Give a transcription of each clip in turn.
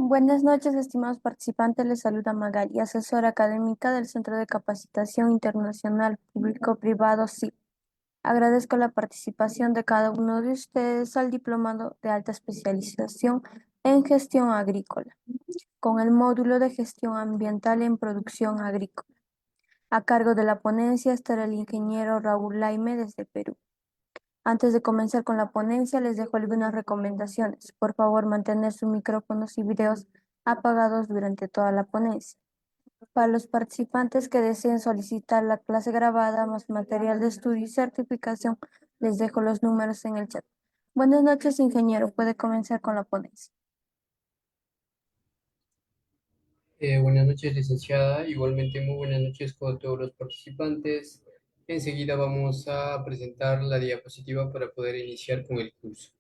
Buenas noches, estimados participantes. Les saluda Magali, asesora académica del Centro de Capacitación Internacional Público-Privado CIP. Agradezco la participación de cada uno de ustedes al Diplomado de Alta Especialización en Gestión Agrícola, con el módulo de Gestión Ambiental en Producción Agrícola. A cargo de la ponencia estará el ingeniero Raúl Laime desde Perú. Antes de comenzar con la ponencia, les dejo algunas recomendaciones. Por favor, mantener sus micrófonos y videos apagados durante toda la ponencia. Para los participantes que deseen solicitar la clase grabada, más material de estudio y certificación, les dejo los números en el chat. Buenas noches, ingeniero. Puede comenzar con la ponencia. Buenas noches, licenciada. Igualmente, muy buenas noches con todos los participantes. Enseguida vamos a presentar la diapositiva para poder iniciar con el curso.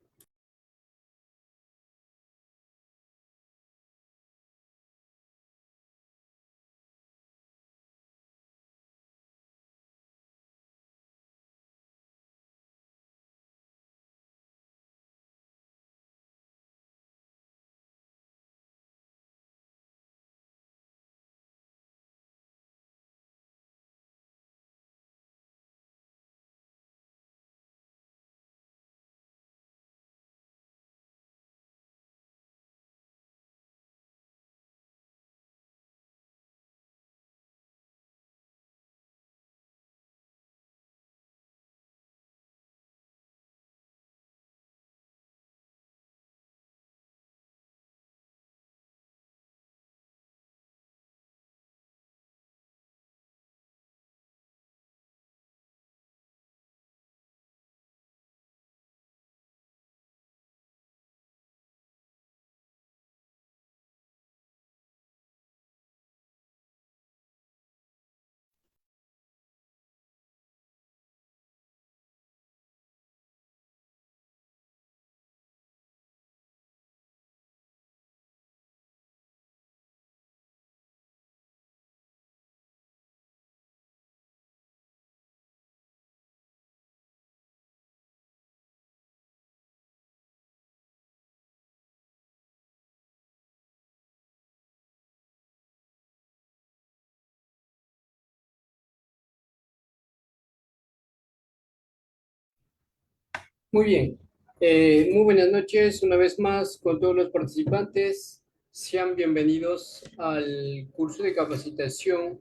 Muy bien. Muy buenas noches una vez más con todos los participantes. Sean bienvenidos al curso de capacitación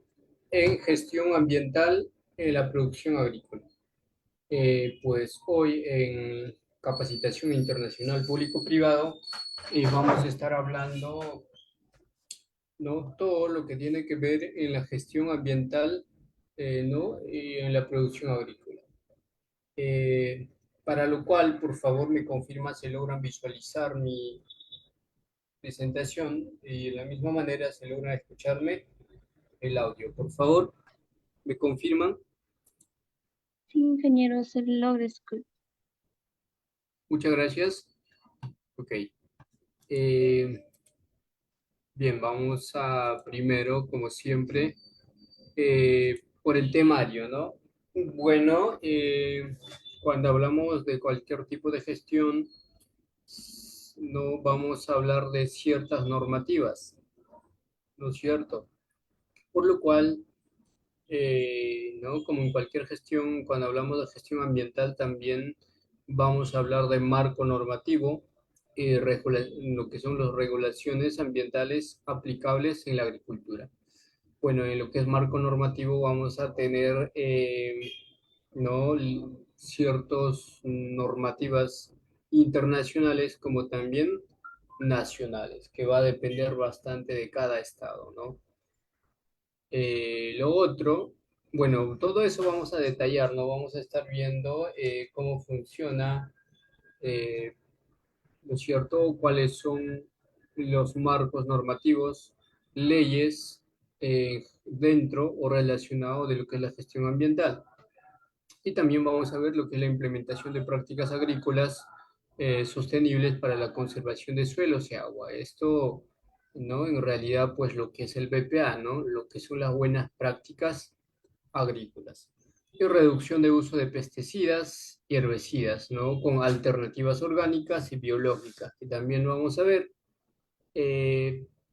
en gestión ambiental en la producción agrícola. Pues hoy en capacitación internacional público-privado vamos a estar hablando, ¿no? Todo lo que tiene que ver en la gestión ambiental, ¿no? Y en la producción agrícola. Eh, para lo cual, por favor, me confirma si logran visualizar mi presentación y de la misma manera se logran escucharme el audio. Por favor, me confirman. Sí, ingeniero, se logra escuchar. Muchas gracias. Ok. Eh, bien, vamos a primero, como siempre, por el temario, ¿no? Bueno, cuando hablamos de cualquier tipo de gestión, no vamos a hablar de ciertas normativas, ¿no es cierto? Por lo cual, ¿no? Como en cualquier gestión, cuando hablamos de gestión ambiental, también vamos a hablar de marco normativo, lo que son las regulaciones ambientales aplicables en la agricultura. Bueno, en lo que es marco normativo vamos a tener, ¿no? Ciertas normativas internacionales como también nacionales, que va a depender bastante de cada estado, ¿no? Lo otro, bueno, todo eso vamos a detallar, ¿no? Vamos a estar viendo cómo funciona, eh, ¿no es cierto? Cuáles son los marcos normativos, leyes dentro o relacionado de lo que es la gestión ambiental. Y también vamos a ver lo que es la implementación de prácticas agrícolas sostenibles para la conservación de suelos y agua. Esto, ¿no? En realidad, pues lo que es el BPA, ¿no? Lo que son las buenas prácticas agrícolas. Y reducción de uso de pesticidas y herbicidas, ¿no? Con alternativas orgánicas y biológicas, que también lo vamos a ver.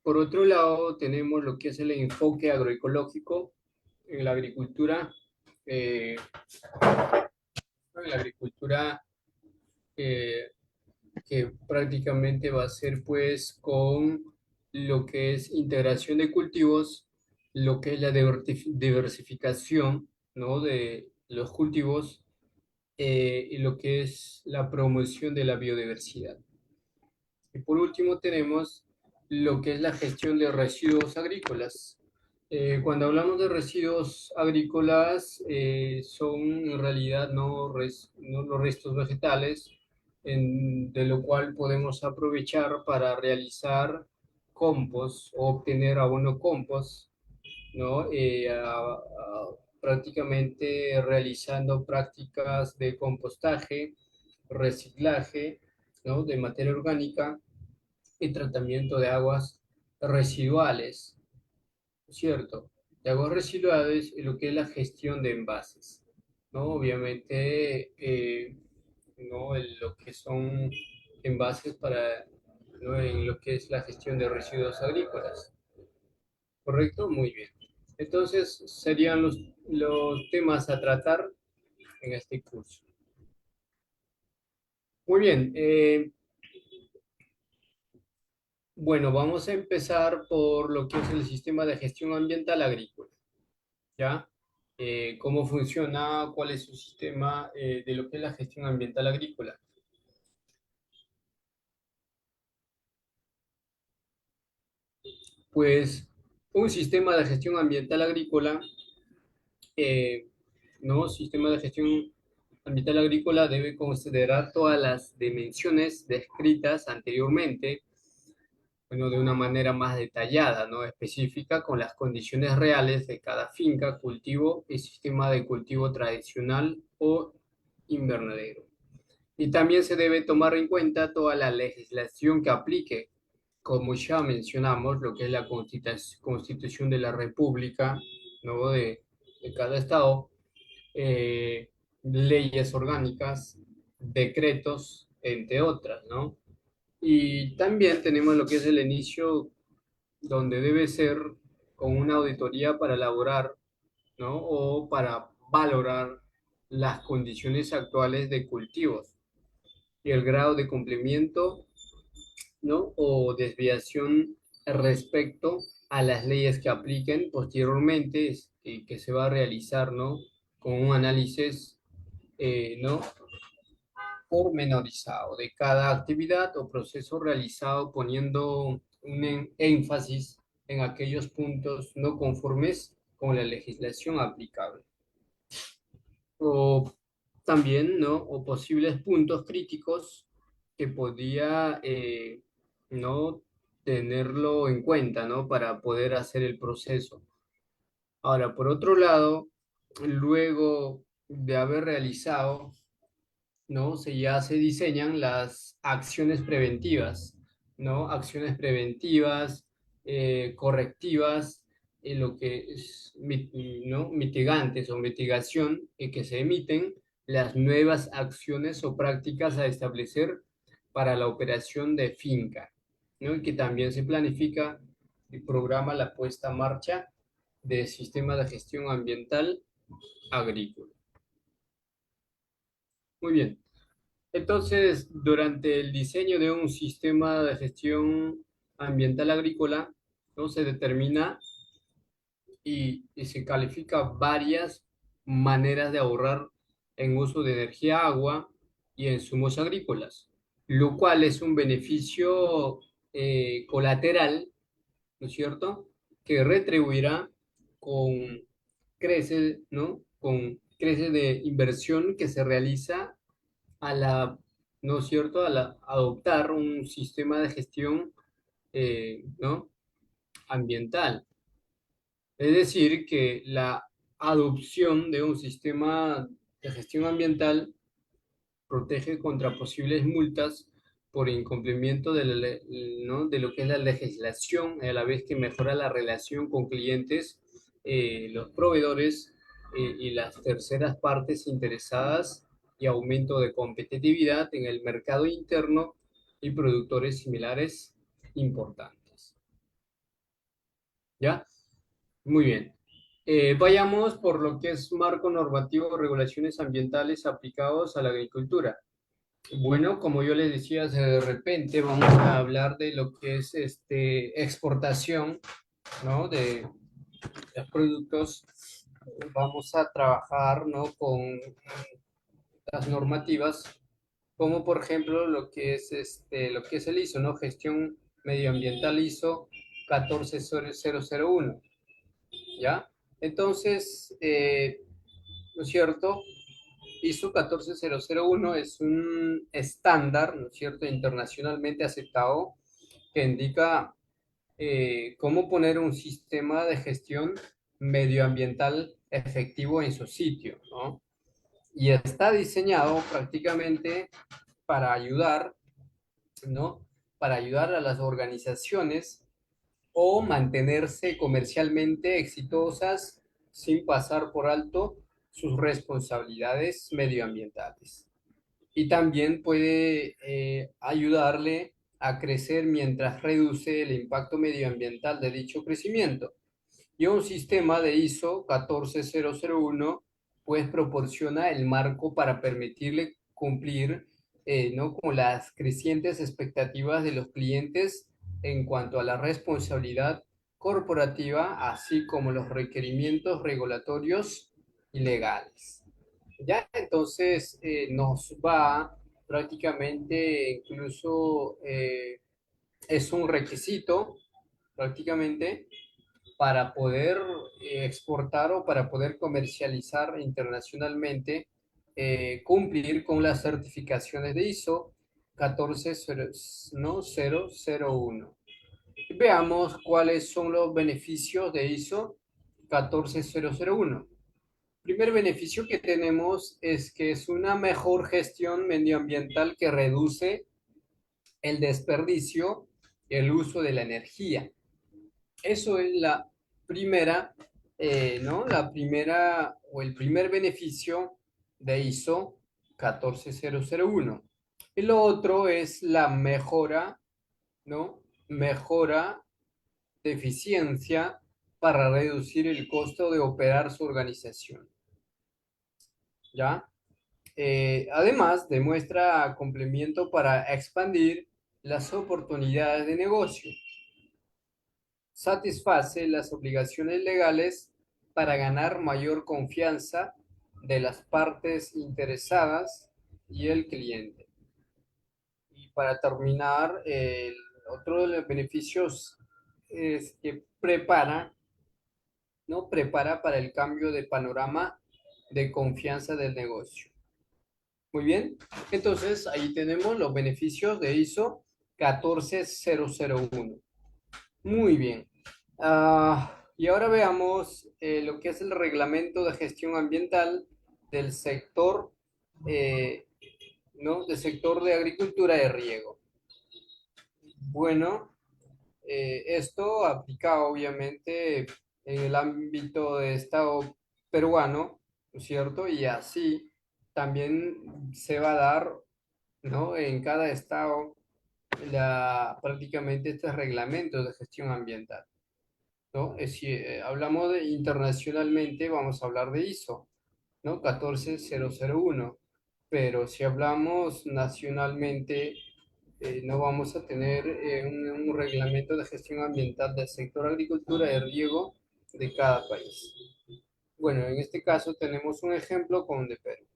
Por otro lado, tenemos lo que es el enfoque agroecológico en la agricultura. eh, en la agricultura eh, que prácticamente va a ser pues con lo que es integración de cultivos, lo que es la diversificación, ¿no? de los cultivos y lo que es la promoción de la biodiversidad. Y por último tenemos lo que es la gestión de residuos agrícolas. Cuando hablamos de residuos agrícolas, son en realidad no los restos vegetales, de lo cual podemos aprovechar para realizar compost o obtener abono compost, ¿no? Prácticamente realizando prácticas de compostaje, reciclaje, ¿no? de materia orgánica y tratamiento de aguas residuales, ¿cierto? De aguas residuales y lo que es la gestión de envases, ¿no? Obviamente, ¿no? Lo que son envases para, ¿no? en lo que es la gestión de residuos agrícolas, ¿correcto? Muy bien. Entonces, serían los temas a tratar en este curso. Muy bien. Bueno, vamos a empezar por lo que es el sistema de gestión ambiental agrícola, ¿ya? ¿Cómo funciona? ¿Cuál es su sistema de lo que es la gestión ambiental agrícola? Pues un sistema de gestión ambiental agrícola, eh, ¿no? Sistema de gestión ambiental agrícola debe considerar todas las dimensiones descritas anteriormente, bueno, de una manera más detallada, ¿no? Específica con las condiciones reales de cada finca, cultivo y sistema de cultivo tradicional o invernadero. Y también se debe tomar en cuenta toda la legislación que aplique, como ya mencionamos, lo que es la Constitución de la República, ¿no? de cada estado, eh, leyes orgánicas, decretos, entre otras, ¿no? Y también tenemos lo que es el inicio, donde debe ser con una auditoría para elaborar, ¿no? O para valorar las condiciones actuales de cultivos y el grado de cumplimiento, ¿no? O desviación respecto a las leyes que apliquen posteriormente y que se va a realizar, ¿no? Con un análisis, ¿no? Pormenorizado de cada actividad o proceso realizado poniendo un énfasis en aquellos puntos no conformes con la legislación aplicable. O también, ¿no? O posibles puntos críticos que podía, ¿no? tenerlo en cuenta, ¿no? Para poder hacer el proceso. Ahora, por otro lado, luego de haber realizado, ¿no? Ya se diseñan las acciones preventivas, ¿no? Acciones preventivas, correctivas, lo que es, ¿no? Mitigantes o mitigación, que se emiten las nuevas acciones o prácticas a establecer para la operación de finca, ¿no? Y que también se planifica y programa la puesta en marcha de sistemas de gestión ambiental agrícola. Muy bien. Entonces, durante el diseño de un sistema de gestión ambiental agrícola, ¿no? Se determina y se califica varias maneras de ahorrar en uso de energía, agua y insumos agrícolas, lo cual es un beneficio colateral, ¿no es cierto?, que retribuirá con creces, ¿no? Con creces de inversión que se realiza a la, ¿no es cierto?, adoptar un sistema de gestión, ¿no? ambiental. Es decir, que la adopción de un sistema de gestión ambiental protege contra posibles multas por incumplimiento ¿no? de lo que es la legislación, a la vez que mejora la relación con clientes, los proveedores y las terceras partes interesadas y aumento de competitividad en el mercado interno y productores similares importantes. ¿Ya? Muy bien. Vayamos por lo que es marco normativo, regulaciones ambientales aplicados a la agricultura. Bueno, como yo les decía, de repente vamos a hablar de lo que es exportación, ¿no? De los productos. Vamos a trabajar, ¿no? Con las normativas, como por ejemplo lo que es el ISO, ¿no? Gestión medioambiental ISO 14001, ¿ya? Entonces, ¿no es cierto? ISO 14001 es un estándar, ¿no es cierto?, internacionalmente aceptado que indica cómo poner un sistema de gestión medioambiental efectivo en su sitio, ¿no? Y está diseñado prácticamente para ayudar, ¿no? Para ayudar a las organizaciones o mantenerse comercialmente exitosas sin pasar por alto sus responsabilidades medioambientales. Y también puede ayudarle a crecer mientras reduce el impacto medioambiental de dicho crecimiento. Y un sistema de ISO 14001 pues proporciona el marco para permitirle cumplir, ¿no? con las crecientes expectativas de los clientes en cuanto a la responsabilidad corporativa, así como los requerimientos regulatorios y legales. Ya entonces nos va prácticamente, incluso es un requisito prácticamente para poder exportar o para poder comercializar internacionalmente, cumplir con las certificaciones de ISO 14001. Veamos cuáles son los beneficios de ISO 14001. Primer beneficio que tenemos es que es una mejor gestión medioambiental que reduce el desperdicio y el uso de la energía. Eso es la primera, ¿no? La primera o el primer beneficio de ISO 14001. Y lo otro es la mejora, ¿no? Mejora de eficiencia para reducir el costo de operar su organización, ¿ya? Además, demuestra complemento para expandir las oportunidades de negocio, satisface las obligaciones legales para ganar mayor confianza de las partes interesadas y el cliente. Y para terminar, el otro de los beneficios es que prepara, ¿no? Prepara para el cambio de panorama de confianza del negocio. Muy bien, entonces ahí tenemos los beneficios de ISO 14001. Muy bien. Y ahora veamos lo que es el reglamento de gestión ambiental del sector, eh, ¿no? Del sector de agricultura de riego. Bueno, esto aplica obviamente en el ámbito de Estado peruano, ¿no es cierto? Y así también se va a dar, ¿no? En cada estado prácticamente este reglamento de gestión ambiental, ¿no? Si hablamos de internacionalmente, vamos a hablar de ISO, ¿no? 14001, pero si hablamos nacionalmente, no vamos a tener un reglamento de gestión ambiental del sector agricultura y riego de cada país. Bueno, en este caso tenemos un ejemplo con de Perú,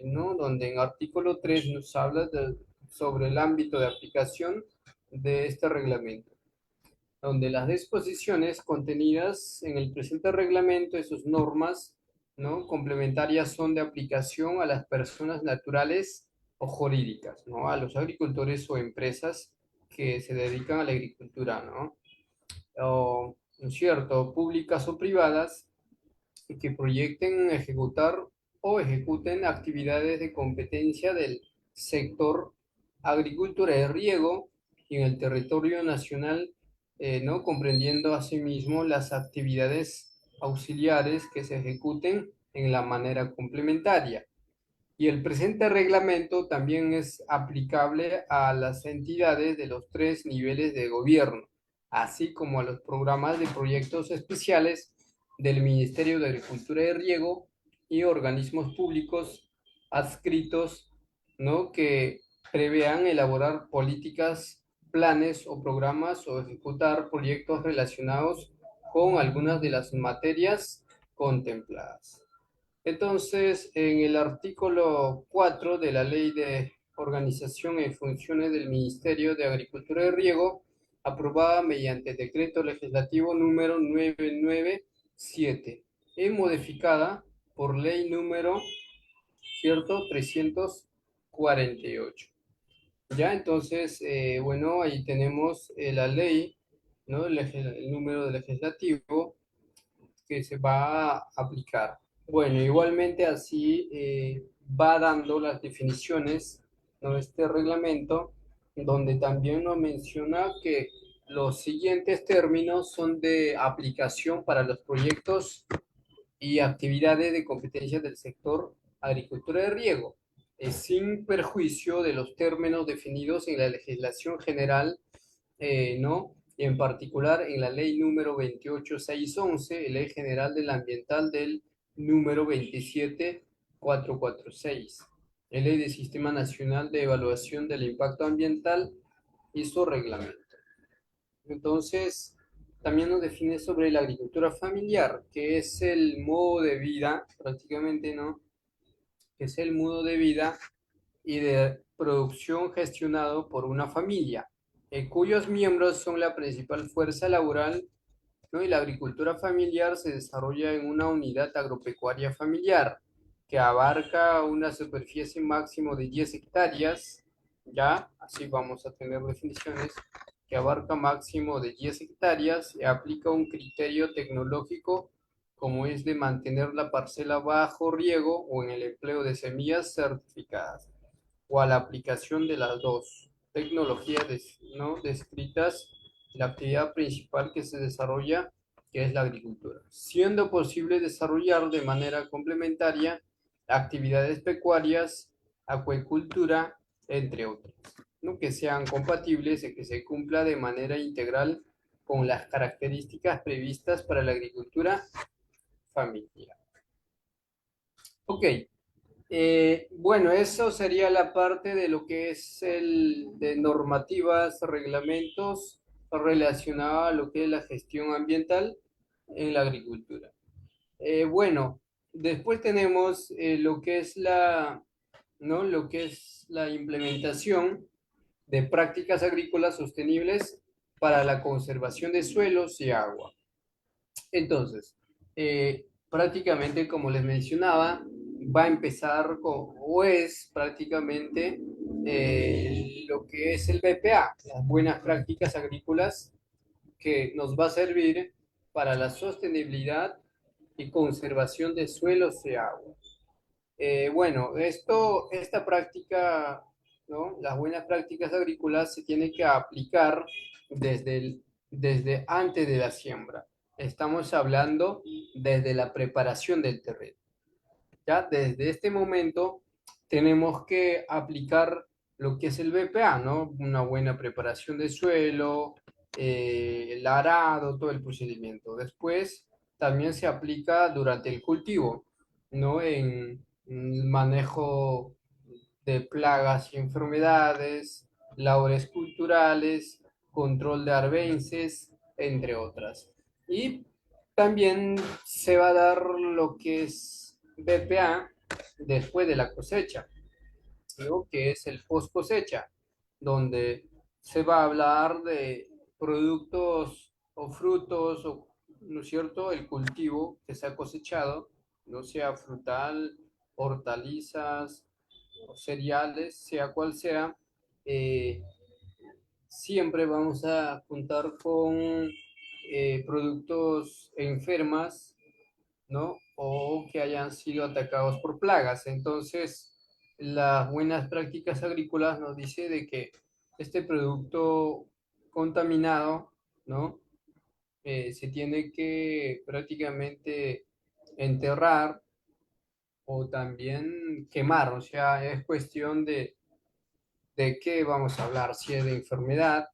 ¿no? Donde en artículo 3 nos habla sobre el ámbito de aplicación de este reglamento, donde las disposiciones contenidas en el presente reglamento y sus normas, ¿no? complementarias son de aplicación a las personas naturales o jurídicas, ¿no? A los agricultores o empresas que se dedican a la agricultura, ¿no? O, ¿no es cierto?, públicas o privadas que proyecten ejecutar o ejecuten actividades de competencia del sector agricultura y riego y en el territorio nacional, ¿no? Comprendiendo asimismo las actividades auxiliares que se ejecuten en la manera complementaria. Y el presente reglamento también es aplicable a las entidades de los tres niveles de gobierno, así como a los programas de proyectos especiales del Ministerio de Agricultura y Riego y organismos públicos adscritos, ¿no? Que prevean elaborar políticas, planes o programas o ejecutar proyectos relacionados con algunas de las materias contempladas. Entonces, en el artículo 4 de la Ley de Organización y Funciones del Ministerio de Agricultura y Riego, aprobada mediante decreto legislativo número 997 y modificada por ley número, cierto, 348. Ya, entonces, bueno, ahí tenemos la ley, ¿no? El número legislativo que se va a aplicar. Bueno, igualmente así va dando las definiciones, ¿no? Este reglamento, donde también nos menciona que los siguientes términos son de aplicación para los proyectos y actividades de competencia del sector agricultura de riego, sin perjuicio de los términos definidos en la legislación general, ¿no? Y en particular en la ley número 28611, ley general del ambiental del número 27446, la ley del Sistema Nacional de Evaluación del Impacto Ambiental y su reglamento. Entonces, también nos define sobre la agricultura familiar, que es el modo de vida, prácticamente, ¿no? Que es el modo de vida y de producción gestionado por una familia, cuyos miembros son la principal fuerza laboral, ¿no? Y la agricultura familiar se desarrolla en una unidad agropecuaria familiar que abarca una superficie máximo de 10 hectáreas, ya, así vamos a tener definiciones, que abarca máximo de 10 hectáreas y aplica un criterio tecnológico como es de mantener la parcela bajo riego o en el empleo de semillas certificadas o a la aplicación de las dos tecnologías, ¿no? descritas, la actividad principal que se desarrolla, que es la agricultura, siendo posible desarrollar de manera complementaria actividades pecuarias, acuicultura, entre otras, ¿no? Que sean compatibles y que se cumpla de manera integral con las características previstas para la agricultura familiar. Ok, bueno, eso sería la parte de lo que es el de normativas, reglamentos relacionados a lo que es la gestión ambiental en la agricultura. Bueno, después tenemos lo que es ¿no? Lo que es la implementación de prácticas agrícolas sostenibles para la conservación de suelos y agua. Entonces, prácticamente como les mencionaba, va a empezar con, o es prácticamente lo que es el BPA, las buenas prácticas agrícolas, que nos va a servir para la sostenibilidad y conservación de suelos y agua. Bueno, esta práctica, ¿no? Las buenas prácticas agrícolas se tienen que aplicar desde antes de la siembra. Estamos hablando desde la preparación del terreno. Ya desde este momento tenemos que aplicar lo que es el BPA, ¿no? Una buena preparación de suelo, el arado, todo el procedimiento. Después también se aplica durante el cultivo, ¿no? En manejo de plagas y enfermedades, labores culturales, control de arbences, entre otras. Y también se va a dar lo que es BPA después de la cosecha, ¿no? Que es el post cosecha, donde se va a hablar de productos o frutos, o, ¿no es cierto?, el cultivo que se ha cosechado, no sea frutal, hortalizas o cereales, sea cual sea, eh, siempre vamos a contar con productos enfermas, ¿no? O que hayan sido atacados por plagas. Entonces, las buenas prácticas agrícolas nos dice de que este producto contaminado, ¿no? Se tiene que prácticamente enterrar o también quemar, o sea, es cuestión de qué vamos a hablar, si es de enfermedad,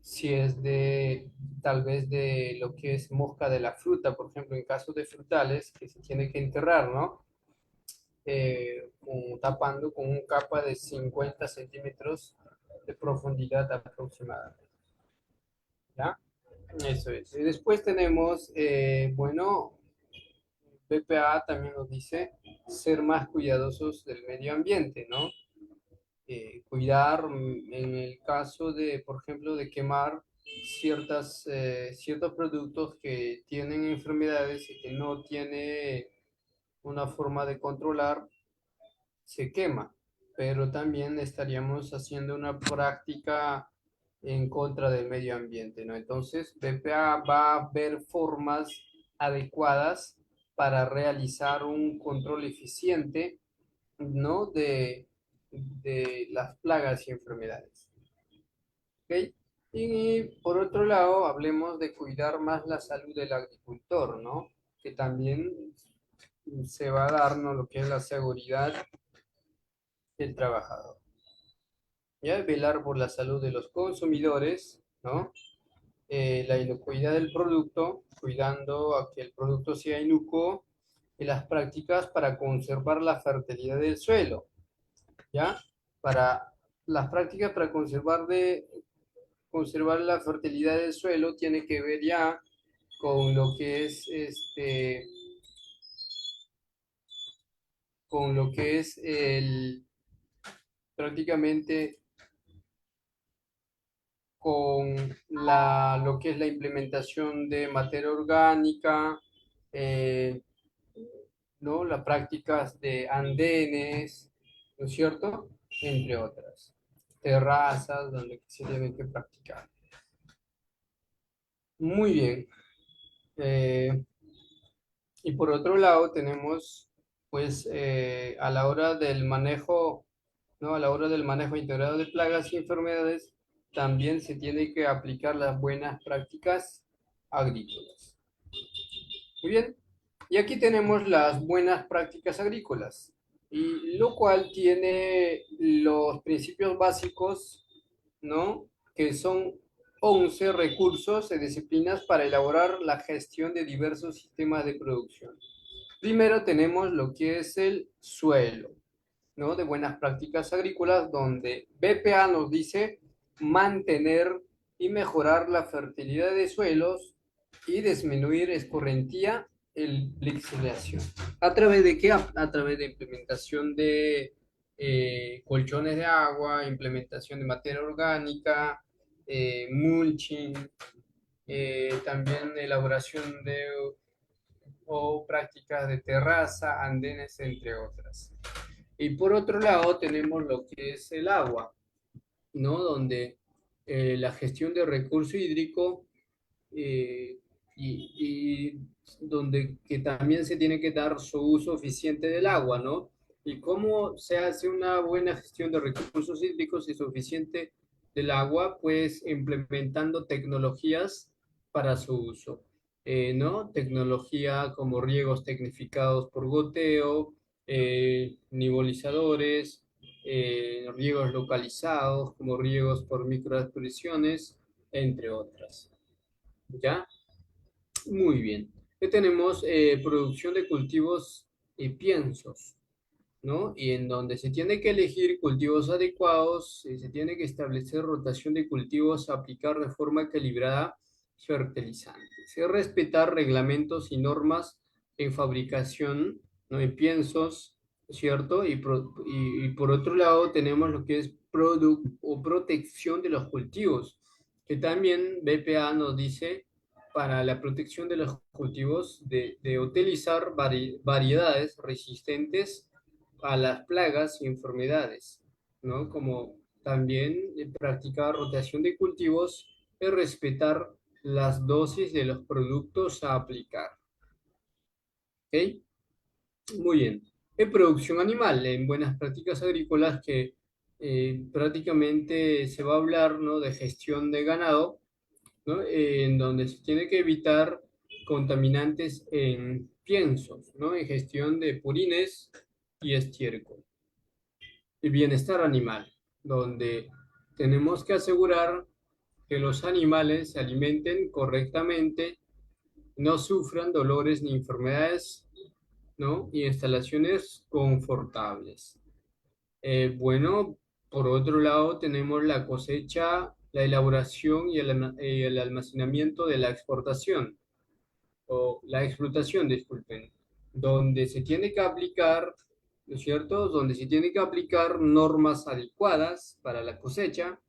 si es de tal vez de lo que es mosca de la fruta, por ejemplo, en casos de frutales que se tiene que enterrar, ¿no? Tapando con un capa de 50 centímetros de profundidad aproximadamente, ¿ya? Eso es. Y después tenemos, bueno, BPA también nos dice ser más cuidadosos del medio ambiente, ¿no? Cuidar en el caso de, por ejemplo, de quemar ciertos productos que tienen enfermedades y que no tiene una forma de controlar, se quema, pero también estaríamos haciendo una práctica en contra del medio ambiente, ¿no? Entonces, BPA va a ver formas adecuadas para realizar un control eficiente, ¿no? De las plagas y enfermedades. ¿Ok? Y por otro lado, hablemos de cuidar más la salud del agricultor, ¿no? Que también se va a darnos lo que es la seguridad del trabajador. ¿Ya? Velar por la salud de los consumidores, ¿no? La inocuidad del producto, cuidando a que el producto sea inocuo, y las prácticas para conservar la fertilidad del suelo, ¿ya? Para las prácticas para conservar la fertilidad del suelo tiene que ver ya con lo que es con lo que es prácticamente con lo que es la implementación de materia orgánica, eh, ¿no? Las prácticas de andenes, ¿no es cierto? Entre otras. Terrazas donde se tiene que practicar. Muy bien. Eh, y por otro lado tenemos, pues, a la hora del manejo, ¿no? A la hora del manejo integrado de plagas y enfermedades, también se tiene que aplicar las buenas prácticas agrícolas. Muy bien. Y aquí tenemos las buenas prácticas agrícolas, y lo cual tiene los principios básicos, ¿no? Que son 11 recursos y disciplinas para elaborar la gestión de diversos sistemas de producción. Primero tenemos lo que es el suelo, ¿no? De buenas prácticas agrícolas, donde BPA nos dice mantener y mejorar la fertilidad de suelos y disminuir escorrentía y lixiviación. ¿A través de qué? A través de implementación de colchones de agua, implementación de materia orgánica, mulching, también elaboración de o prácticas de terraza, andenes, entre otras. Y por otro lado tenemos lo que es el agua, ¿no? Donde la gestión de recurso hídrico, eh, y donde que también se tiene que dar su uso eficiente del agua, ¿no? Y cómo se hace una buena gestión de recursos hídricos y suficiente del agua, pues implementando tecnologías para su uso, ¿no? Tecnología como riegos tecnificados por goteo, nivelizadores, riegos localizados como riegos por microaspersiones, entre otras. ¿Ya? Muy bien. Aquí tenemos producción de cultivos y piensos, ¿no? Y en donde se tiene que elegir cultivos adecuados, se tiene que establecer rotación de cultivos, aplicar de forma equilibrada fertilizantes, y respetar reglamentos y normas en fabricación, ¿no? De piensos, ¿cierto? Y por otro lado tenemos lo que es o protección de los cultivos, que también BPA nos dice para la protección de los cultivos de utilizar variedades resistentes a las plagas y enfermedades, ¿no? Como también practicar rotación de cultivos y respetar las dosis de los productos a aplicar. ¿Ok? Muy bien. En producción animal, en buenas prácticas agrícolas, que prácticamente se va a hablar, ¿no? De gestión de ganado, ¿no? En donde se tiene que evitar contaminantes en piensos, ¿no? En gestión de purines, y estiércol. Y bienestar animal, donde tenemos que asegurar que los animales se alimenten correctamente, no sufran dolores ni enfermedades, ¿no? Y instalaciones confortables. Bueno, por otro lado, tenemos la cosecha, la elaboración y el almacenamiento de la exportación, o la explotación, disculpen, donde se tiene que aplicar, ¿no es cierto? Donde se tiene que aplicar normas adecuadas para la cosecha,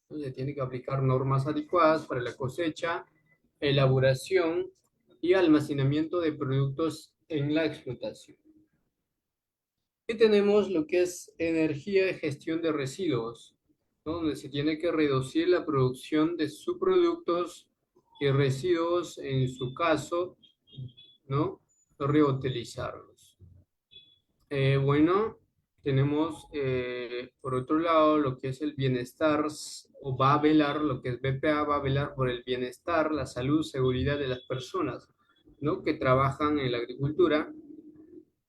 ¿no? Se tiene que aplicar normas adecuadas para la cosecha, elaboración y almacenamiento de productos en la explotación. Y tenemos lo que es energía y gestión de residuos, ¿no? Donde se tiene que reducir la producción de subproductos y residuos, en su caso, ¿no? Reutilizarlos. Bueno, tenemos por otro lado lo que es el bienestar, o va a velar, lo que es BPA, va a velar por el bienestar, la salud, seguridad de las personas, ¿no? Que trabajan en la agricultura,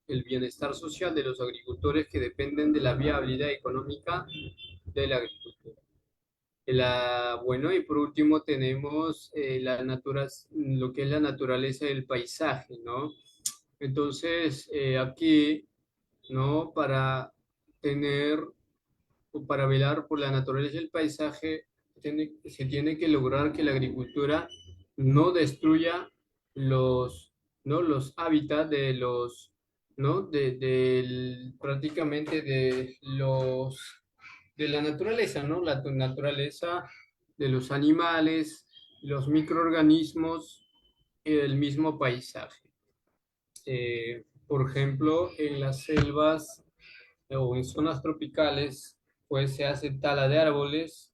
el bienestar social de los agricultores que dependen de la viabilidad económica de la agricultura. Bueno, y por último tenemos lo que es la naturaleza del paisaje, ¿no? Entonces, aquí, ¿no? Tener para velar por la naturaleza del paisaje, se tiene que lograr que la agricultura no destruya los, ¿no? los hábitats de los, ¿no? Prácticamente de la naturaleza, ¿no? La naturaleza de los animales, los microorganismos y del mismo paisaje. Por ejemplo, en las selvas o en zonas tropicales, pues se hace tala de árboles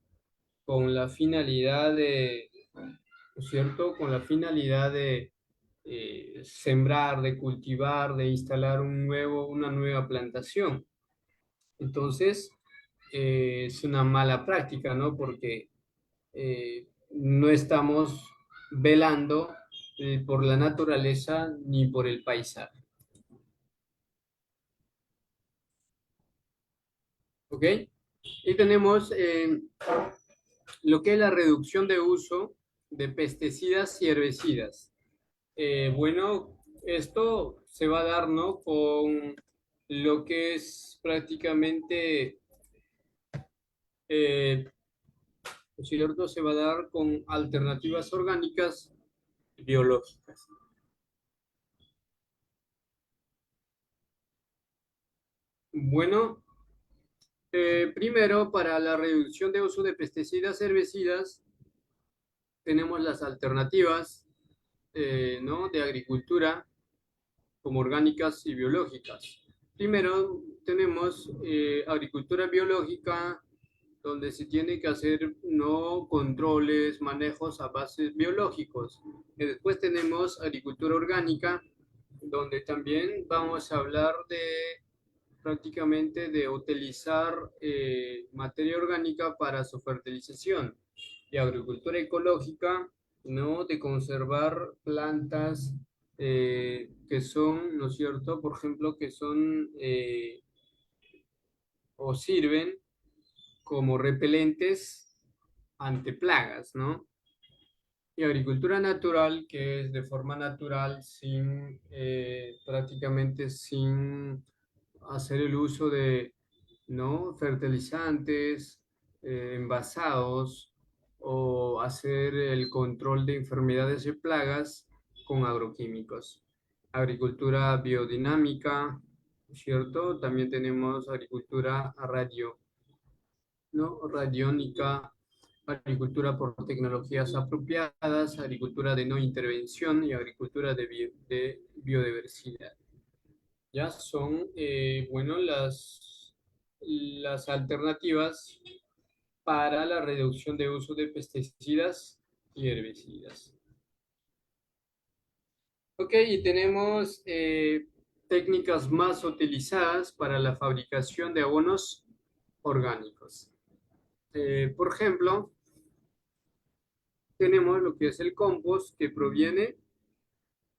con la finalidad ¿no es cierto? Con la finalidad de sembrar, de cultivar, de instalar una nueva plantación. Entonces, es una mala práctica, ¿no? Porque no estamos velando por la naturaleza ni por el paisaje. ¿Ok? Y tenemos lo que es la reducción de uso de pesticidas y herbicidas. Bueno, esto se va a dar, ¿no? Con lo que es prácticamente, ¿no es cierto? Se va a dar con alternativas orgánicas biológicas. Bueno, primero, para la reducción de uso de pesticidas y herbicidas, tenemos las alternativas, ¿no? De agricultura como orgánicas y biológicas. Primero tenemos agricultura biológica, donde se tiene que hacer no controles, manejos a bases biológicos. Y después tenemos agricultura orgánica, donde también vamos a hablar de prácticamente de utilizar materia orgánica para su fertilización. Y agricultura ecológica, ¿no? De conservar plantas que son, ¿no es cierto? Por ejemplo, que son o sirven como repelentes ante plagas, ¿no? Y agricultura natural, que es de forma natural, sin prácticamente sin hacer el uso de, ¿no? fertilizantes, envasados, o hacer el control de enfermedades y plagas con agroquímicos. Agricultura biodinámica, ¿cierto? También tenemos agricultura ¿no? radiónica, agricultura por tecnologías apropiadas, agricultura de no intervención y agricultura de biodiversidad. Ya son, bueno, las alternativas para la reducción de uso de pesticidas y herbicidas. Ok, y tenemos técnicas más utilizadas para la fabricación de abonos orgánicos. Por ejemplo, tenemos lo que es el compost, que proviene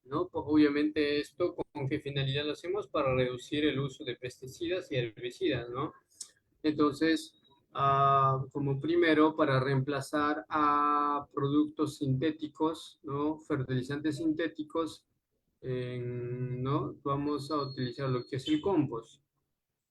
¿no? Pues obviamente esto con qué finalidad lo hacemos para reducir el uso de pesticidas y herbicidas, ¿no? Entonces, como primero, para reemplazar a productos sintéticos, ¿no? Fertilizantes sintéticos, ¿no? Vamos a utilizar lo que es el compost,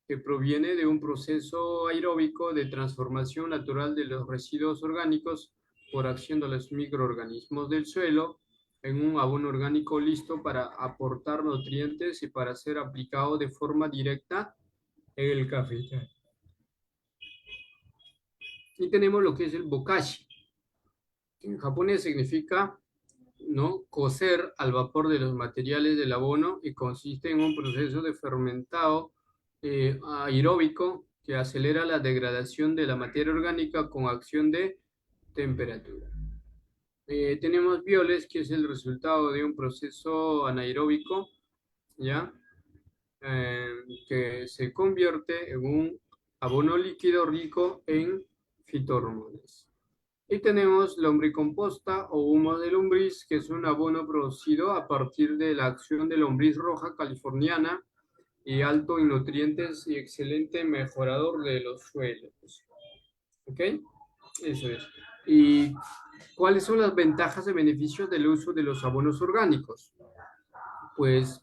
que proviene de un proceso aeróbico de transformación natural de los residuos orgánicos por acción de los microorganismos del suelo en un abono orgánico listo para aportar nutrientes y para ser aplicado de forma directa en el café. Y tenemos lo que es el bokashi, que en japonés significa, ¿no?, cocer al vapor de los materiales del abono y consiste en un proceso de fermentado aeróbico que acelera la degradación de la materia orgánica con acción de temperatura. Tenemos bioles, que es el resultado de un proceso anaeróbico, ¿ya? Eh, que se convierte en un abono líquido rico en fitohormonas. Y tenemos lombricomposta o humo de lombriz, que es un abono producido a partir de la acción de lombriz roja californiana y alto en nutrientes y excelente mejorador de los suelos. ¿Ok? Eso es. ¿Y cuáles son las ventajas y beneficios del uso de los abonos orgánicos? Pues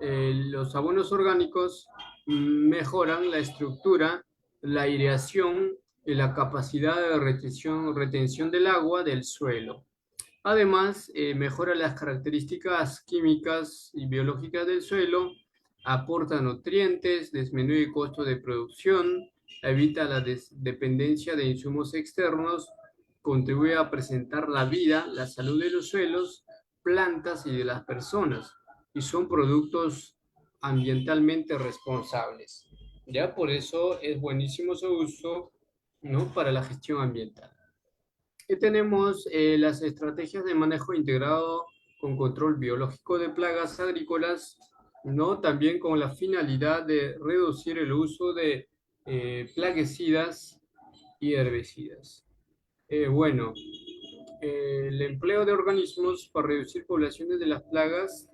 los abonos orgánicos mejoran la estructura, la aireación y la capacidad de retención del agua del suelo. Además, mejora las características químicas y biológicas del suelo, aporta nutrientes, disminuye el costo de producción, evita la dependencia de insumos externos, contribuye a presentar la vida, la salud de los suelos, plantas y de las personas, y son productos ambientalmente responsables. Ya por eso es buenísimo su uso, ¿no?, para la gestión ambiental. Que tenemos las estrategias de manejo integrado con control biológico de plagas agrícolas, ¿no? También con la finalidad de reducir el uso de plaguicidas y herbicidas. Bueno, el empleo de organismos para reducir poblaciones de las plagas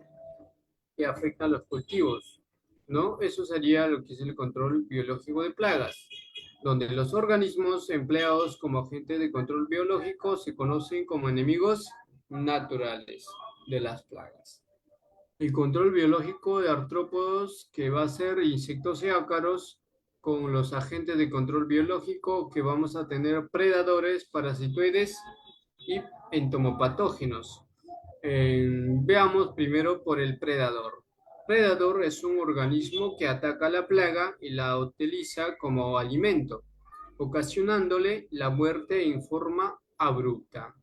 que afectan los cultivos, ¿no? Eso sería lo que es el control biológico de plagas, donde los organismos empleados como agentes de control biológico se conocen como enemigos naturales de las plagas. El control biológico de artrópodos, que va a ser insectos y ácaros, con los agentes de control biológico, que vamos a tener predadores, parasitoides y entomopatógenos. Veamos primero por el predador. Predador es un organismo que ataca la plaga y la utiliza como alimento, ocasionándole la muerte en forma abrupta.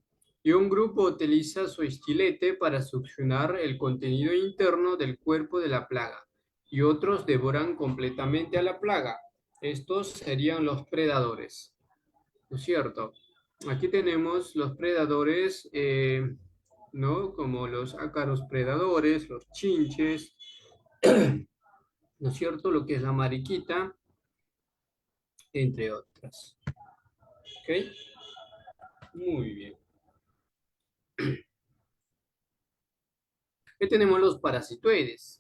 Y un grupo utiliza su estilete para succionar el contenido interno del cuerpo de la plaga, y otros devoran completamente a la plaga. Estos serían los predadores, ¿no es cierto? Aquí tenemos los predadores, ¿no? Como los ácaros predadores, los chinches, ¿no es cierto? Lo que es la mariquita, entre otras. ¿Ok? Muy bien. ¿Qué tenemos los parasitoides?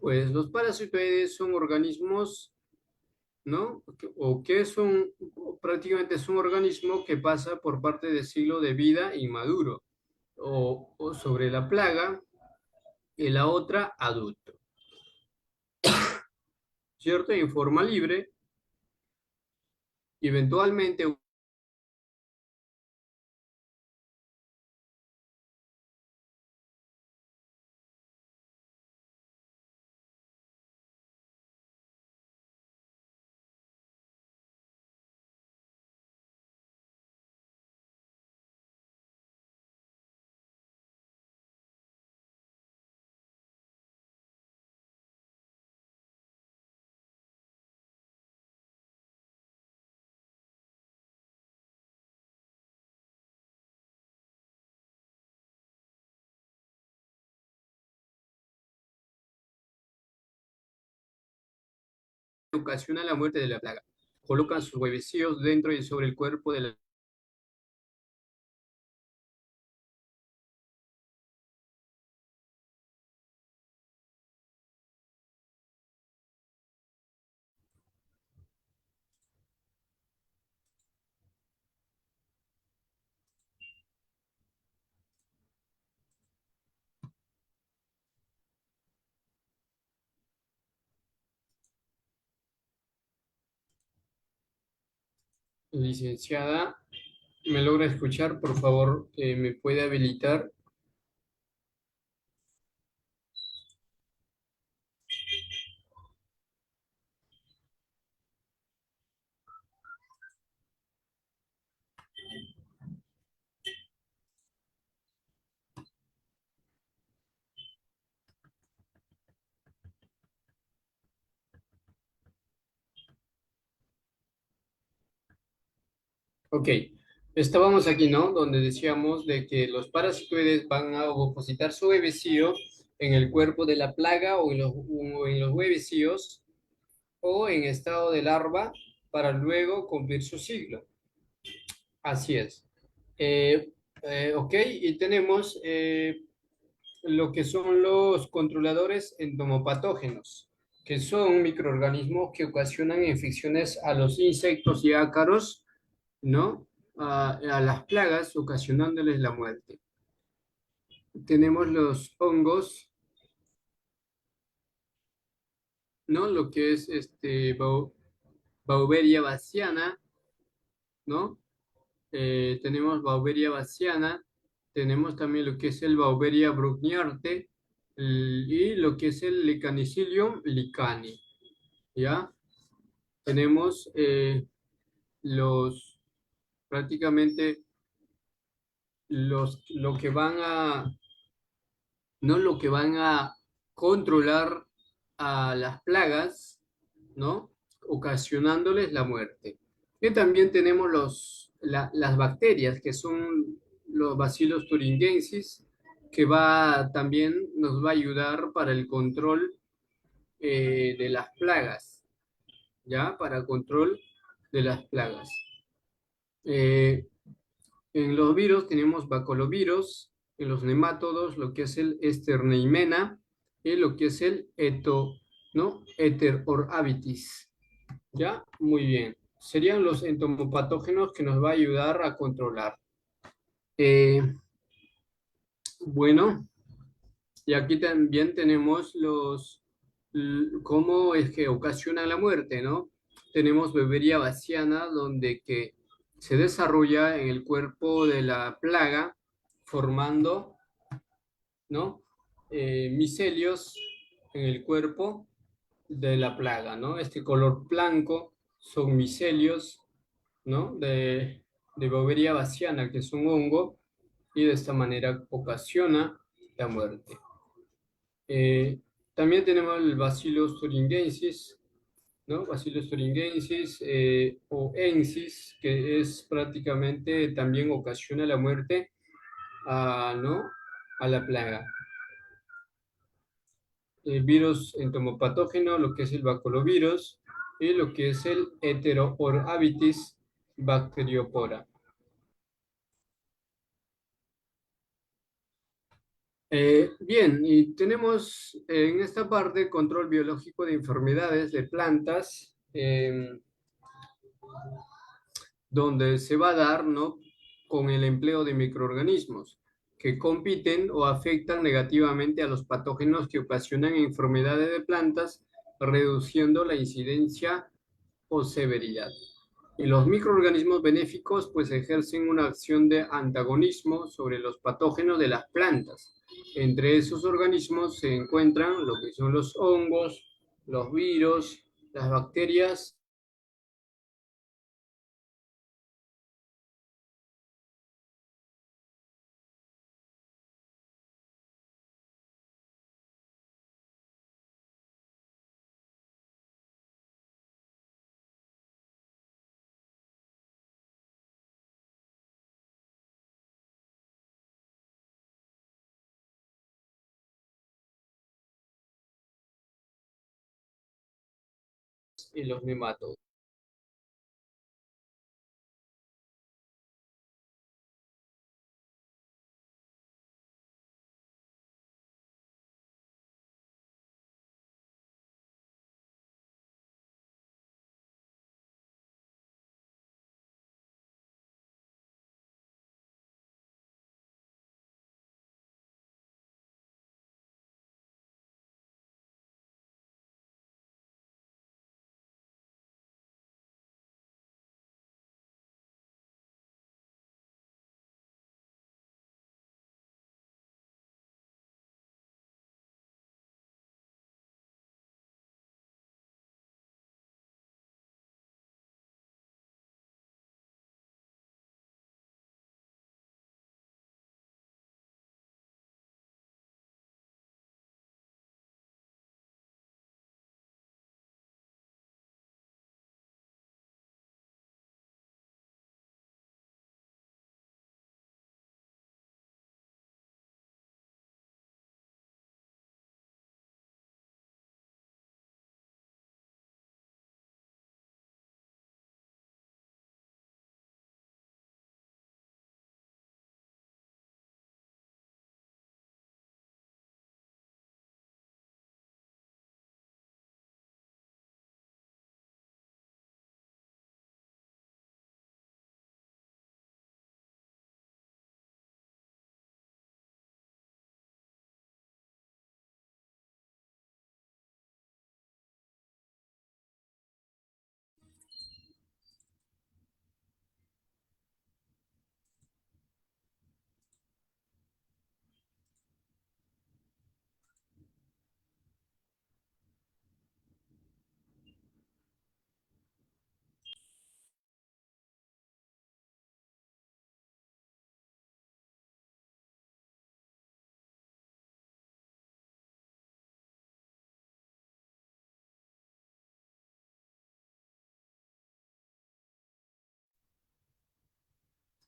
Pues los parasitoides son organismos, ¿no? O que son, prácticamente es un organismo que pasa por parte del ciclo de vida inmaduro, o sobre la plaga, y la otra adulto, ¿cierto? En forma libre, y eventualmente ocasiona la muerte de la plaga. Colocan sus huevecillos dentro y sobre el cuerpo de la Licenciada, ¿me logra escuchar? Por favor, ¿me puede habilitar? Ok, estábamos aquí, ¿no? Donde decíamos de que los parasitoides van a opositar su huevecillo en el cuerpo de la plaga o en los huevecillos o en estado de larva para luego cumplir su ciclo. Así es. Eh, ok, y tenemos lo que son los controladores entomopatógenos, que son microorganismos que ocasionan infecciones a los insectos y ácaros, ¿no? A las plagas, ocasionándoles la muerte. Tenemos los hongos, ¿no? Lo que es Beauveria baciana, ¿no? Tenemos Beauveria baciana, tenemos también lo que es el Beauveria bruckniarte y lo que es el Licanicilium licani, ¿ya? Tenemos los, prácticamente lo que van a, no lo que van a controlar a las plagas, ¿no? Ocasionándoles la muerte. Y también tenemos las bacterias, que son los Bacillus thuringiensis, que también nos va a ayudar para el control de las plagas, ¿ya? Para control de las plagas. Eh, En los virus tenemos bacolovirus, en los nemátodos lo que es el Esterneimena y lo que es el ¿no? Heterorhabditis. ¿Ya? Muy bien. Serían los entomopatógenos que nos va a ayudar a controlar. Eh, bueno, y aquí también tenemos cómo es que ocasiona la muerte, ¿no? Tenemos Weberia baciana, donde que se desarrolla en el cuerpo de la plaga, formando, ¿no? Micelios en el cuerpo de la plaga, ¿no? Este color blanco son micelios, ¿no? De Weberia baciana, que es un hongo, y de esta manera ocasiona la muerte. Eh, también tenemos el Bacillus thuringiensis, ¿no? Bacillus thuringiensis o ensis, que es prácticamente también ocasiona la muerte ¿no? A la plaga. El virus entomopatógeno, lo que es el baculovirus y lo que es el Heteroorhabditis bacteriopora. Bien, y tenemos en esta parte control biológico de enfermedades de plantas, donde se va a dar, ¿no? Con el empleo de microorganismos que compiten o afectan negativamente a los patógenos que ocasionan enfermedades de plantas, reduciendo la incidencia o severidad. Y los microorganismos benéficos pues ejercen una acción de antagonismo sobre los patógenos de las plantas. Entre esos organismos se encuentran lo que son los hongos, los virus, las bacterias y los nematodos.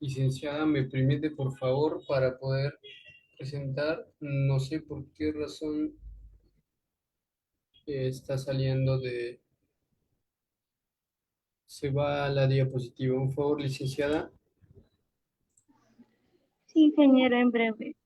Licenciada, me permite por favor para poder presentar. No sé por qué razón está saliendo de... Se va a la diapositiva. Un favor, licenciada. Sí, ingeniero, en breve.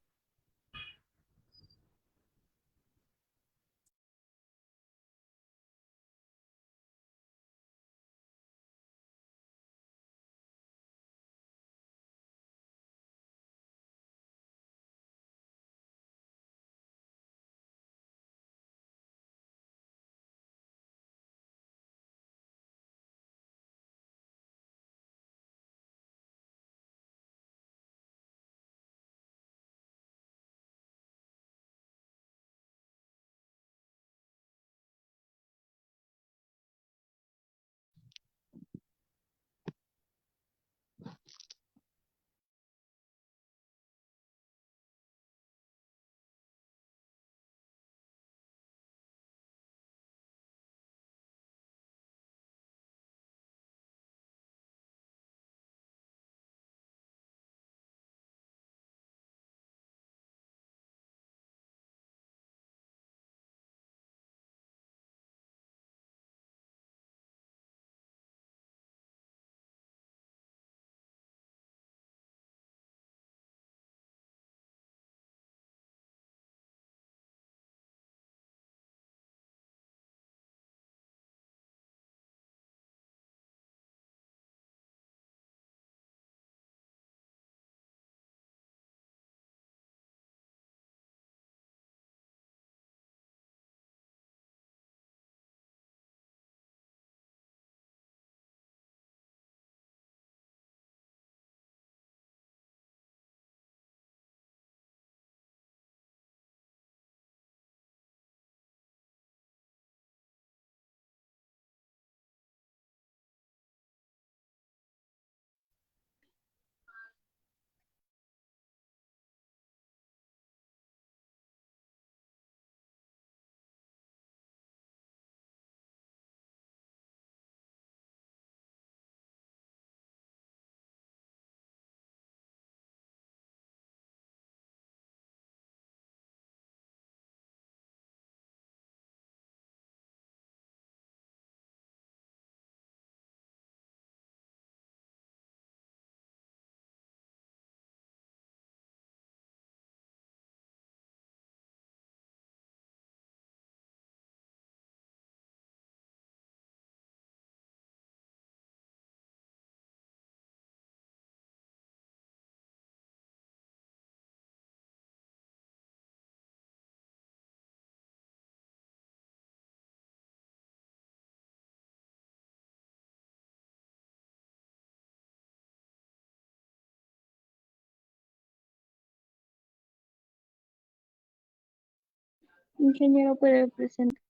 Ingeniero, puede presentar.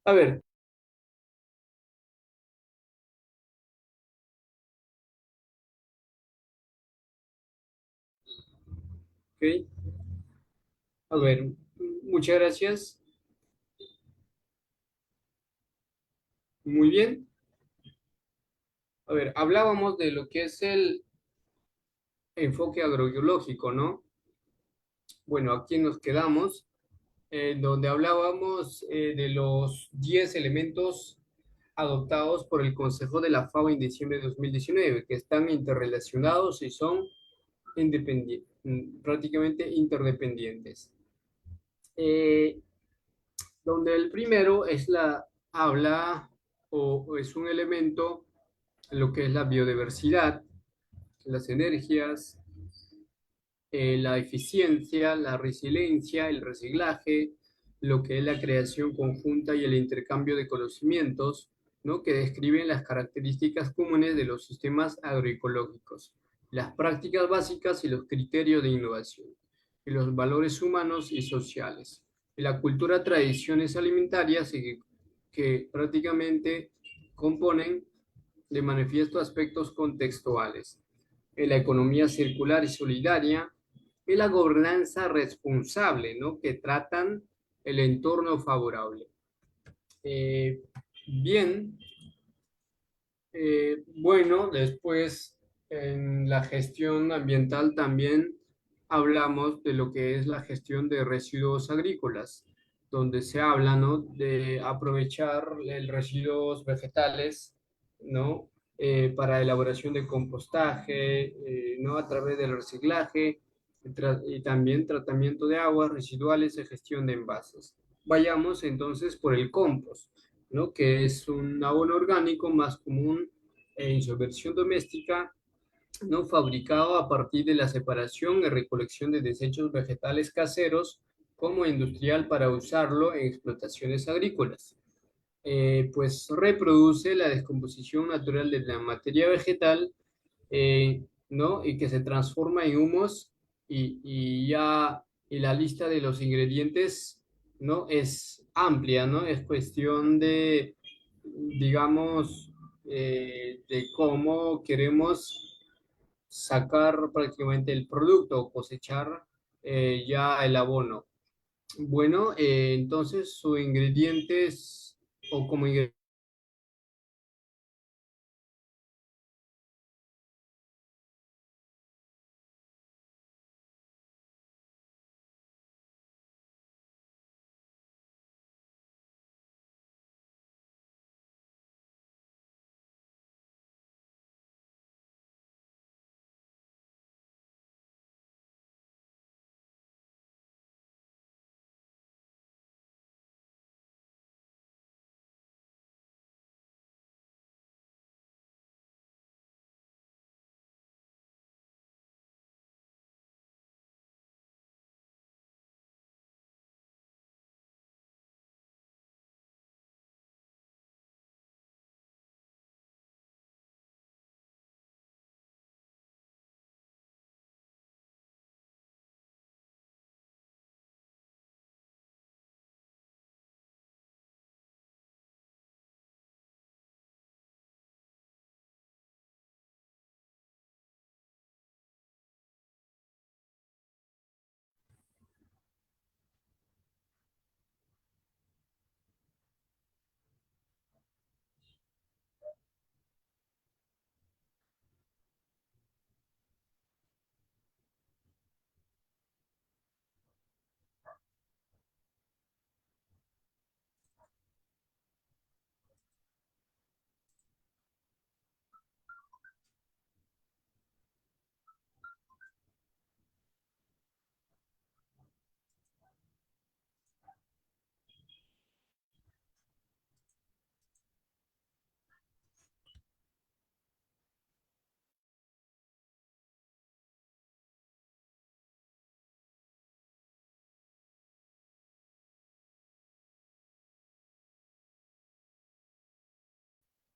A ver, ok. A ver, muchas gracias. Muy bien. A ver, hablábamos de lo que es el enfoque agrobiológico, ¿no? Bueno, aquí nos quedamos, donde hablábamos de los 10 elementos adoptados por el Consejo de la FAO en diciembre de 2019, que están interrelacionados y son prácticamente interdependientes. Eh, Donde el primero es habla o es un elemento, lo que es la biodiversidad, las energías, la eficiencia, la resiliencia, el reciclaje, lo que es la creación conjunta y el intercambio de conocimientos, ¿no? Que describen las características comunes de los sistemas agroecológicos, las prácticas básicas y los criterios de innovación. y los valores humanos y sociales. Y la cultura, tradiciones alimentarias que prácticamente componen de manifiesto aspectos contextuales. La economía circular y solidaria y la gobernanza responsable, ¿no? Que tratan el entorno favorable. Eh, Bien, bueno, después en la gestión ambiental también hablamos de lo que es la gestión de residuos agrícolas, donde se habla, ¿no? De aprovechar el residuos vegetales, ¿no? Para elaboración de compostaje, ¿no? A través del reciclaje y también tratamiento de aguas residuales y gestión de envases. Vayamos entonces por el compost, ¿no? Que es un abono orgánico más común en su versión doméstica, ¿no? Fabricado a partir de la separación y recolección de desechos vegetales caseros como industrial para usarlo en explotaciones agrícolas. Pues reproduce la descomposición natural de la materia vegetal, ¿no? Y que se transforma en humos y la lista de los ingredientes, ¿no? Es amplia, ¿no? Es cuestión de, digamos, de cómo queremos sacar prácticamente el producto o cosechar ya el abono. Bueno, entonces sus ingredientes o como ingredientes.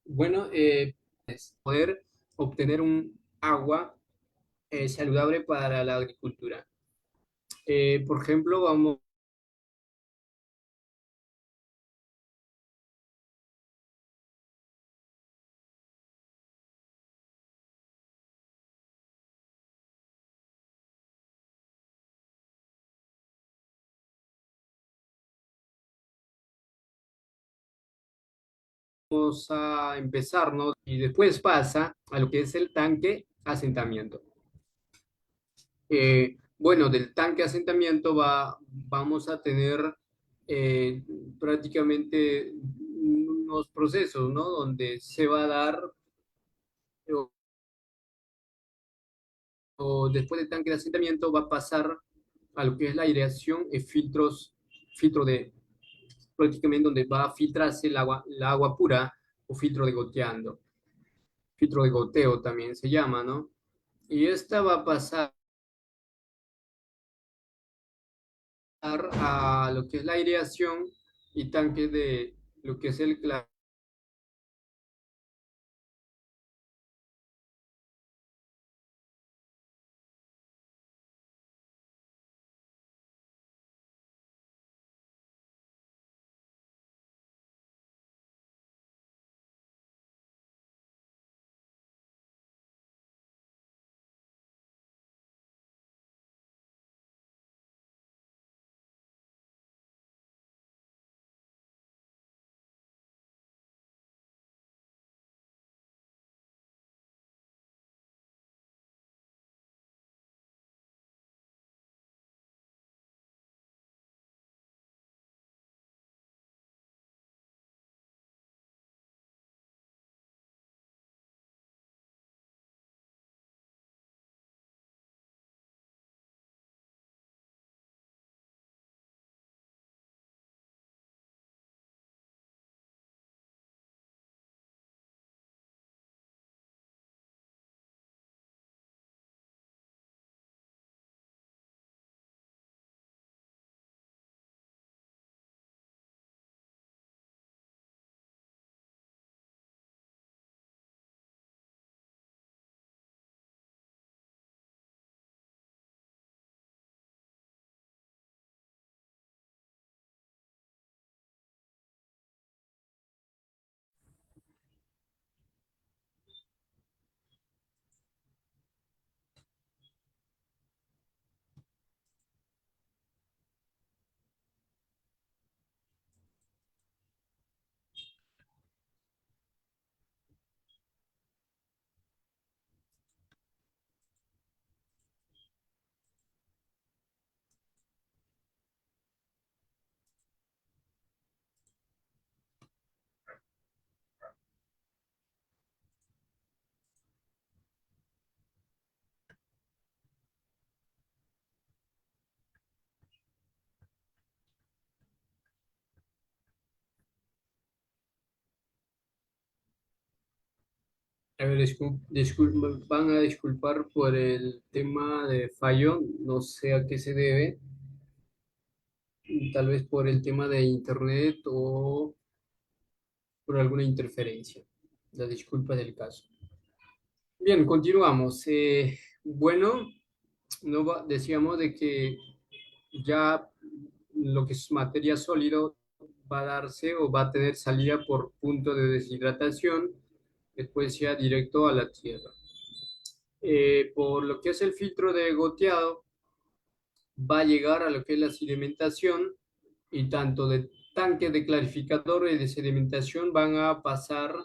Bueno, es poder obtener un agua saludable para la agricultura. Por ejemplo, vamos a empezar, ¿no? Y después pasa a lo que es el tanque asentamiento. Bueno, del tanque asentamiento vamos a tener eh, prácticamente unos procesos, ¿no? Donde se va a dar, o después del tanque de asentamiento va a pasar a lo que es la aireación y filtro de prácticamente donde va a filtrarse el agua pura o filtro de goteo también se llama, ¿no? Y esta va a pasar a lo que es la aireación y tanques de lo que es la A ver, van a disculpar por el tema de fallo, no sé a qué se debe, tal vez por el tema de internet o por alguna interferencia. La disculpa del caso. Bien, continuamos. Bueno, decíamos de que ya lo que es materia sólido va a darse o va a tener salida por punto de deshidratación, después ya directo a la tierra. Por lo que es el filtro de goteado, va a llegar a lo que es la sedimentación y tanto de tanque de clarificador y de sedimentación van a pasar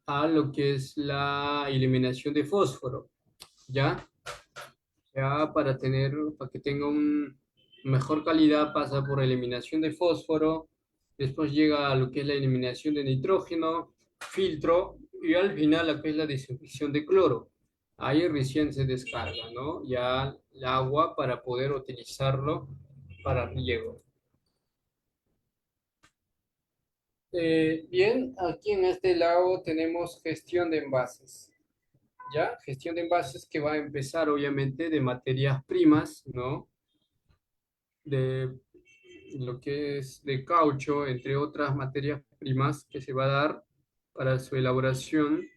a lo que es la eliminación de fósforo, ¿ya? Ya para que tenga una mejor calidad pasa por eliminación de fósforo, después llega a lo que es la eliminación de nitrógeno, filtro y al final lo que es la desinfección de cloro. Ahí recién se descarga, ¿no? Ya el agua para poder utilizarlo para riego. Bien, aquí en este lado tenemos gestión de envases. ¿Ya? Gestión de envases que va a empezar obviamente de materias primas, ¿no? De lo que es de caucho, entre otras materias primas que se va a dar para su elaboración.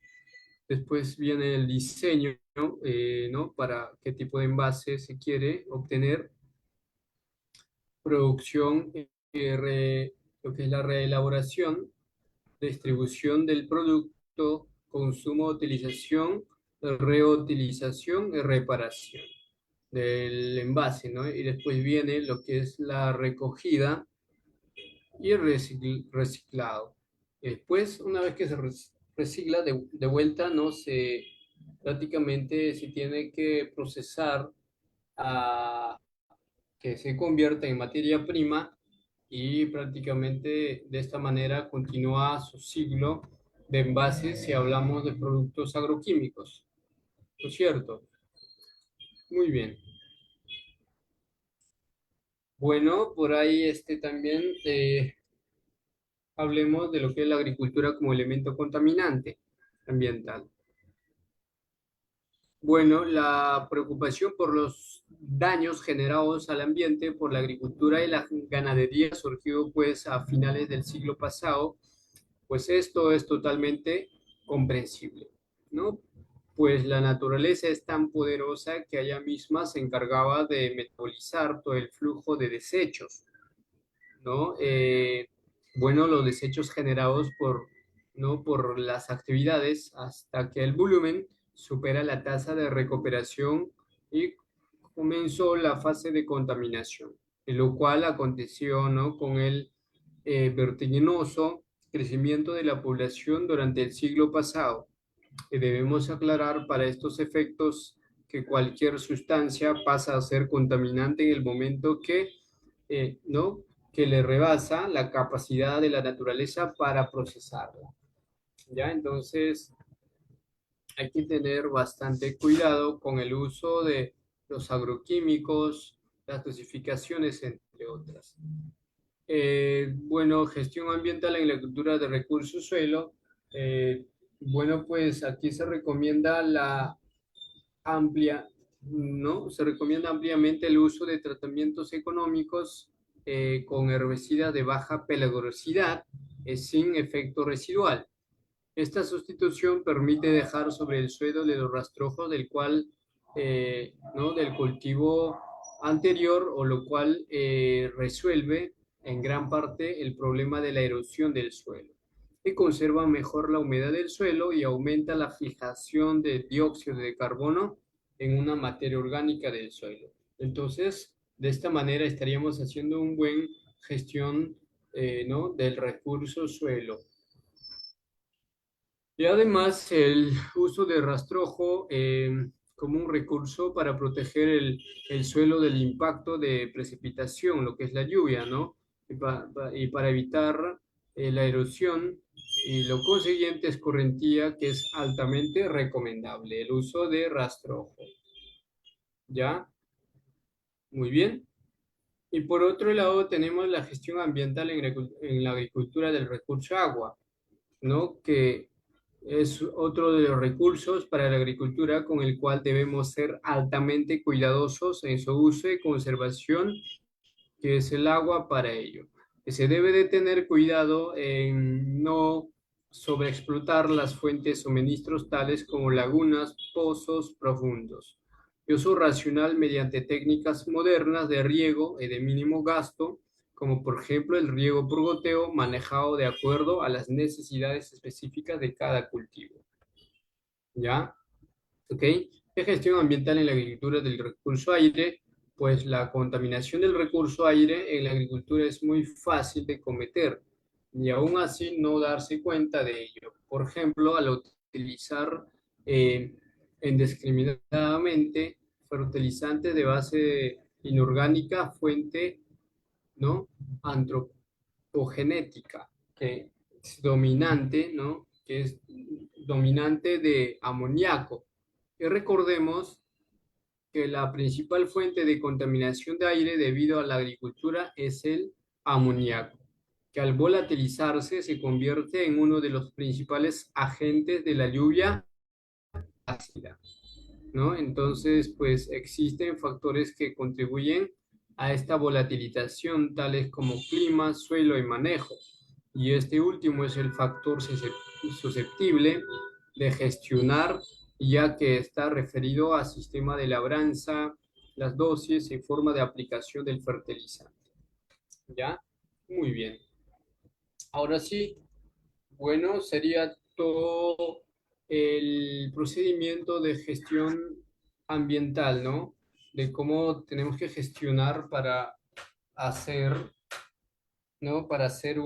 Después viene el diseño, ¿no? Para qué tipo de envase se quiere obtener, producción, lo que es la reelaboración, distribución del producto, consumo, utilización, reutilización y reparación del envase, ¿no? Y después viene lo que es la recogida y el reciclado. Después, una vez que se recicla de vuelta, ¿no? Prácticamente se tiene que procesar a que se convierta en materia prima y prácticamente de esta manera continúa su ciclo de envases si hablamos de productos agroquímicos, ¿no es cierto? Muy bien. Bueno, por ahí también hablemos de lo que es la agricultura como elemento contaminante ambiental. Bueno, la preocupación por los daños generados al ambiente por la agricultura y la ganadería surgió pues a finales del siglo pasado, pues esto es totalmente comprensible, ¿no? Pues la naturaleza es tan poderosa que ella misma se encargaba de metabolizar todo el flujo de desechos, ¿no? Bueno, los desechos generados ¿no? por las actividades hasta que el volumen supera la tasa de recuperación y comenzó la fase de contaminación, y lo cual aconteció, ¿no? con el vertiginoso crecimiento de la población durante el siglo pasado. Y debemos aclarar para estos efectos que cualquier sustancia pasa a ser contaminante en el momento ¿no? que le rebasa la capacidad de la naturaleza para procesarla. ¿Ya? Entonces, hay que tener bastante cuidado con el uso de los agroquímicos, las dosificaciones, entre otras. Bueno, gestión ambiental en la agricultura de recursos suelo. Eh, bueno, pues aquí se recomienda ¿no? Se recomienda ampliamente el uso de tratamientos económicos con herbicidas de baja peligrosidad sin efecto residual. Esta sustitución permite dejar sobre el suelo de los rastrojos ¿no? del cultivo anterior, o lo cual resuelve en gran parte el problema de la erosión del suelo y conserva mejor la humedad del suelo y aumenta la fijación de dióxido de carbono en una materia orgánica del suelo. Entonces, de esta manera estaríamos haciendo una buena gestión ¿no? del recurso suelo. Y además el uso de rastrojo como un recurso para proteger el suelo del impacto de precipitación, lo que es la lluvia, ¿no? Y para evitar la erosión y lo consiguiente escorrentía, que es altamente recomendable, el uso de rastrojo. ¿Ya? Muy bien. Y por otro lado tenemos la gestión ambiental en la agricultura del recurso agua, ¿no? Que Es otro de los recursos para la agricultura con el cual debemos ser altamente cuidadosos en su uso y conservación, que es el agua para ello. Que se debe de tener cuidado en no sobreexplotar las fuentes de suministros tales como lagunas, pozos profundos. Y uso racional mediante técnicas modernas de riego y de mínimo gasto, como por ejemplo el riego por goteo manejado de acuerdo a las necesidades específicas de cada cultivo. ¿Ya? ¿Ok? ¿Qué gestión ambiental en la agricultura del recurso aire? Pues la contaminación del recurso aire en la agricultura es muy fácil de cometer y aún así no darse cuenta de ello. Por ejemplo, al utilizar eh, indiscriminadamente fertilizantes de base inorgánica, fuente, ¿no? Antropogenética, que es dominante, ¿no? Que es dominante de amoníaco. Y recordemos que la principal fuente de contaminación de aire debido a la agricultura es el amoníaco, que al volatilizarse se convierte en uno de los principales agentes de la lluvia ácida, ¿no? Entonces, pues existen factores que contribuyen a esta volatilización, tales como clima, suelo y manejo. Y este último es el factor susceptible de gestionar, ya que está referido al sistema de labranza, las dosis y forma de aplicación del fertilizante. ¿Ya? Muy bien. Ahora sí, bueno, sería todo el procedimiento de gestión ambiental, ¿no? De cómo tenemos que gestionar para hacer, ¿no? Para hacer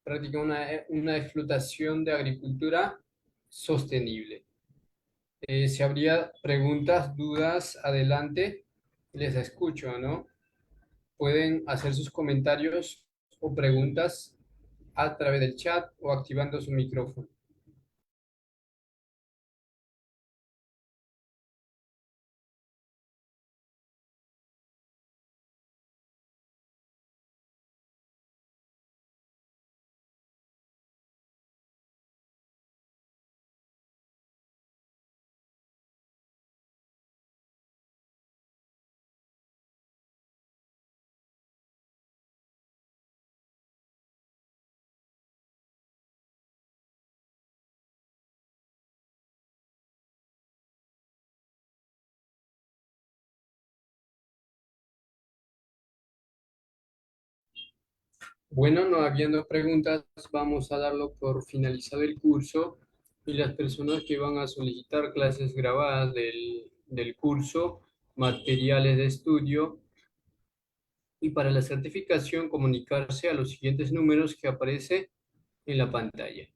prácticamente una explotación de agricultura sostenible. Si habría preguntas, dudas, adelante, les escucho, ¿no? Pueden hacer sus comentarios o preguntas a través del chat o activando su micrófono. Bueno, no habiendo preguntas, vamos a darlo por finalizado el curso y las personas que van a solicitar clases grabadas del curso, materiales de estudio y para la certificación comunicarse a los siguientes números que aparece en la pantalla.